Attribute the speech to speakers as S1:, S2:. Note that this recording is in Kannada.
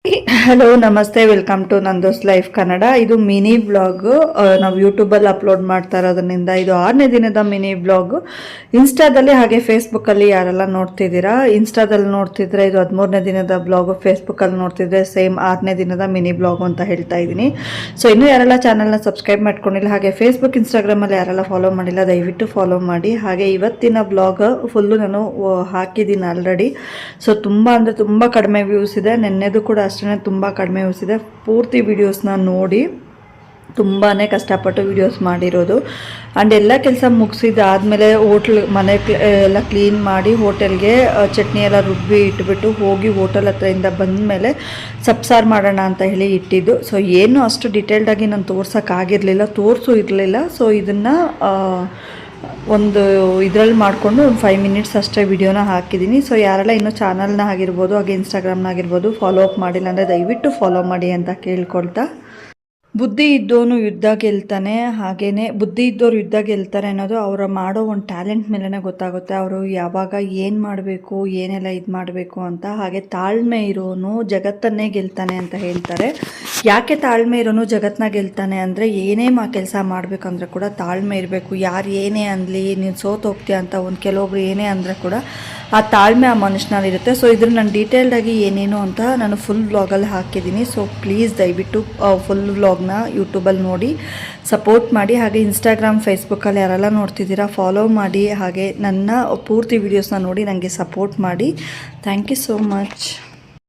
S1: ಹಲೋ ನಮಸ್ತೆ, ವೆಲ್ಕಮ್ ಟು ನಂದೋಸ್ ಲೈಫ್ ಕನ್ನಡ. ಇದು ಮಿನಿ ಬ್ಲಾಗ್ ನಾವು ಯೂಟ್ಯೂಬಲ್ಲಿ ಅಪ್ಲೋಡ್ ಮಾಡ್ತಾ ಇರೋದ್ರಿಂದ ಇದು 6ನೇ ದಿನದ ಮಿನಿ ಬ್ಲಾಗ್. ಇನ್ಸ್ಟಾದಲ್ಲಿ ಹಾಗೆ ಫೇಸ್ಬುಕ್ಕಲ್ಲಿ ಯಾರೆಲ್ಲ ನೋಡ್ತಿದ್ದೀರಾ, ಇನ್ಸ್ಟಾದಲ್ಲಿ ನೋಡ್ತಿದ್ರೆ ಇದು 13ನೇ ದಿನದ ಬ್ಲಾಗು, ಫೇಸ್ಬುಕ್ಕಲ್ಲಿ ನೋಡ್ತಿದ್ರೆ ಸೇಮ್ 6ನೇ ದಿನದ ಮಿನಿ ಬ್ಲಾಗು ಅಂತ ಹೇಳ್ತಾ ಇದ್ದೀನಿ. ಸೊ ಇನ್ನೂ ಯಾರೆಲ್ಲ ಚಾನಲ್ನ ಸಬ್ಸ್ಕ್ರೈಬ್ ಮಾಡ್ಕೊಂಡಿಲ್ಲ, ಹಾಗೆ ಫೇಸ್ಬುಕ್ ಇನ್ಸ್ಟಾಗ್ರಾಮಲ್ಲಿ ಯಾರೆಲ್ಲ ಫಾಲೋ ಮಾಡಿಲ್ಲ ದಯವಿಟ್ಟು ಫಾಲೋ ಮಾಡಿ. ಹಾಗೆ ಇವತ್ತಿನ ಬ್ಲಾಗ್ ಫುಲ್ಲು ನಾನು ಹಾಕಿದ್ದೀನಿ ಆಲ್ರೆಡಿ. ಸೊ ತುಂಬ ಅಂದರೆ ತುಂಬ ಕಡಿಮೆ ವ್ಯೂಸ್ ಇದೆ. ನೆನ್ನೆದು ಕೂಡ ಅಷ್ಟೇ ತುಂಬ ಕಡಿಮೆ ವ್ಯೂಸ್ ಇದೆ. ಪೂರ್ತಿ ವೀಡಿಯೋಸ್ನ ನೋಡಿ, ತುಂಬಾ ಕಷ್ಟಪಟ್ಟು ವೀಡಿಯೋಸ್ ಮಾಡಿರೋದು. ಆ್ಯಂಡ್ ಎಲ್ಲ ಕೆಲಸ ಮುಗಿಸಿದಾದ್ಮೇಲೆ ಮನೆ ಎಲ್ಲ ಕ್ಲೀನ್ ಮಾಡಿ ಹೋಟೆಲ್ಗೆ ಚಟ್ನಿ ಎಲ್ಲ ರುಬ್ಬಿ ಇಟ್ಬಿಟ್ಟು ಹೋಗಿ ಹೋಟೆಲ್ ಹತ್ರದಿಂದ ಬಂದಮೇಲೆ ಸಬ್ಸಾರು ಮಾಡೋಣ ಅಂತ ಹೇಳಿ ಇಟ್ಟಿದ್ದು. ಸೊ ಏನು ಅಷ್ಟು ಡಿಟೇಲ್ಡಾಗಿ ನಾನು ತೋರ್ಸೋಕ್ಕಾಗಿರಲಿಲ್ಲ, ಇರಲಿಲ್ಲ. ಸೊ ಇದನ್ನು ಒಂದು ಇದರಲ್ಲಿ ಮಾಡಿಕೊಂಡು ಒಂದು 5 ಮಿನಿಟ್ಸ್ ಅಷ್ಟೇ ವಿಡಿಯೋನ ಹಾಕಿದ್ದೀನಿ. ಸೊ ಯಾರೆಲ್ಲ ಇನ್ನೂ ಚಾನಲ್ನ ಆಗಿರ್ಬೋದು ಹಾಗೆ ಇನ್ಸ್ಟಾಗ್ರಾಮ್ನ ಆಗಿರ್ಬೋದು ಫಾಲೋ ಅಪ್ ಮಾಡಿಲ್ಲ ಅಂದರೆ ದಯವಿಟ್ಟು ಫಾಲೋ ಮಾಡಿ ಅಂತ ಕೇಳ್ಕೊಳ್ತಾ, ಬುದ್ಧಿ ಇದ್ದವನು ಯುದ್ಧ ಗೆಲ್ತಾನೆ, ಹಾಗೆಯೇ ಬುದ್ಧಿ ಇದ್ದವ್ರು ಯುದ್ಧ ಗೆಲ್ತಾರೆ ಅನ್ನೋದು ಅವರ ಮಾಡೋ ಒಂದು ಟ್ಯಾಲೆಂಟ್ ಮೇಲೇ ಗೊತ್ತಾಗುತ್ತೆ. ಅವರು ಯಾವಾಗ ಏನು ಮಾಡಬೇಕು, ಏನೆಲ್ಲ ಇದು ಮಾಡಬೇಕು ಅಂತ. ಹಾಗೆ ತಾಳ್ಮೆ ಇರೋನು ಜಗತ್ತನ್ನೇ ಗೆಲ್ತಾನೆ ಅಂತ ಹೇಳ್ತಾರೆ. ಯಾಕೆ ತಾಳ್ಮೆ ಇರೋನು ಜಗತ್ತನ್ನ ಗೆಲ್ತಾನೆ ಅಂದರೆ, ಏನೇ ಕೆಲಸ ಮಾಡಬೇಕಂದ್ರೆ ಕೂಡ ತಾಳ್ಮೆ ಇರಬೇಕು. ಯಾರು ಏನೇ ಅನ್ನಲಿ, ನೀನು ಸೋತು ಹೋಗ್ತೀಯ ಅಂತ ಕೆಲವೊಬ್ರು ಏನೇ ಅಂದರೆ ಕೂಡ ಆ ತಾಳ್ಮೆ ಆ ಮನುಷ್ಯನಲ್ಲಿರುತ್ತೆ. ಸೊ ಇದ್ರ ನಾನು ಡೀಟೇಲ್ಡಾಗಿ ಏನೇನು ಅಂತ ನಾನು ಫುಲ್ ವ್ಲಾಗಲ್ಲಿ ಹಾಕಿದ್ದೀನಿ. ಸೊ ಪ್ಲೀಸ್ ದಯವಿಟ್ಟು ಫುಲ್ ವ್ಲಾಗ್ನ ಯೂಟ್ಯೂಬಲ್ಲಿ ನೋಡಿ ಸಪೋರ್ಟ್ ಮಾಡಿ. ಹಾಗೆ ಇನ್ಸ್ಟಾಗ್ರಾಮ್ ಫೇಸ್ಬುಕ್ಕಲ್ಲಿ ಯಾರೆಲ್ಲ ನೋಡ್ತಿದ್ದೀರಾ ಫಾಲೋ ಮಾಡಿ. ಹಾಗೆ ನನ್ನ ಪೂರ್ತಿ ವೀಡಿಯೋಸ್ನ ನೋಡಿ ನನಗೆ ಸಪೋರ್ಟ್ ಮಾಡಿ. Thank you so much.